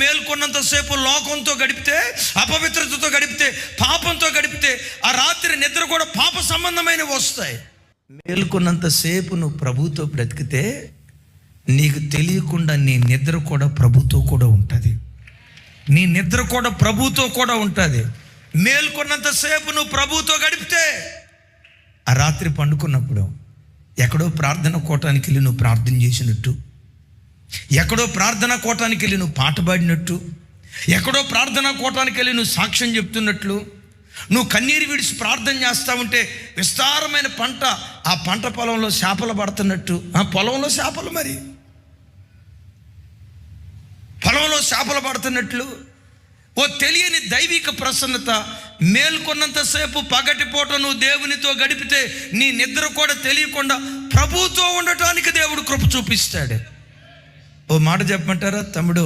మేల్కొన్నంతసేపు లోకంతో గడిపితే, అపవిత్రతతో గడిపితే, పాపంతో గడిపితే ఆ రాత్రి నిద్ర కూడా పాప సంబంధమైనవి వస్తాయి. మేల్కొన్నంతసేపు నువ్వు ప్రభుతో బ్రతికితే నీకు తెలియకుండా నీ నిద్ర కూడా ప్రభుతో కూడా ఉంటుంది. నీ నిద్ర కూడా ప్రభుతో కూడా ఉంటుంది. మేల్కొన్నంతసేపు నువ్వు ప్రభుతో గడిపితే ఆ రాత్రి పండుకున్నప్పుడు ఎక్కడో ప్రార్థన కోటానికి వెళ్ళి నువ్వు ప్రార్థన చేసినట్టు, ఎక్కడో ప్రార్థనా కోటానికి వెళ్ళి నువ్వు పాట పాడినట్టు, ఎక్కడో ప్రార్థనా కోటానికి వెళ్ళి నువ్వు సాక్ష్యం చెప్తున్నట్లు, నువ్వు కన్నీరు విడిచి ప్రార్థన చేస్తూ ఉంటే విస్తారమైన పంట, ఆ పంట పొలంలో చేపలు పడుతున్నట్టు, ఆ పొలంలో చేపలు, మరి పొలంలో చేపలు పడుతున్నట్లు ఓ తెలియని దైవిక ప్రసన్నత. మేల్కొన్నంతసేపు పగటిపూట నువ్వు దేవునితో గడిపితే నీ నిద్ర కూడా తెలియకుండా ప్రభువుతో ఉండటానికి దేవుడు కృప చూపిస్తాడు. ఓ మాట చెప్పమంటారా తమ్ముడు?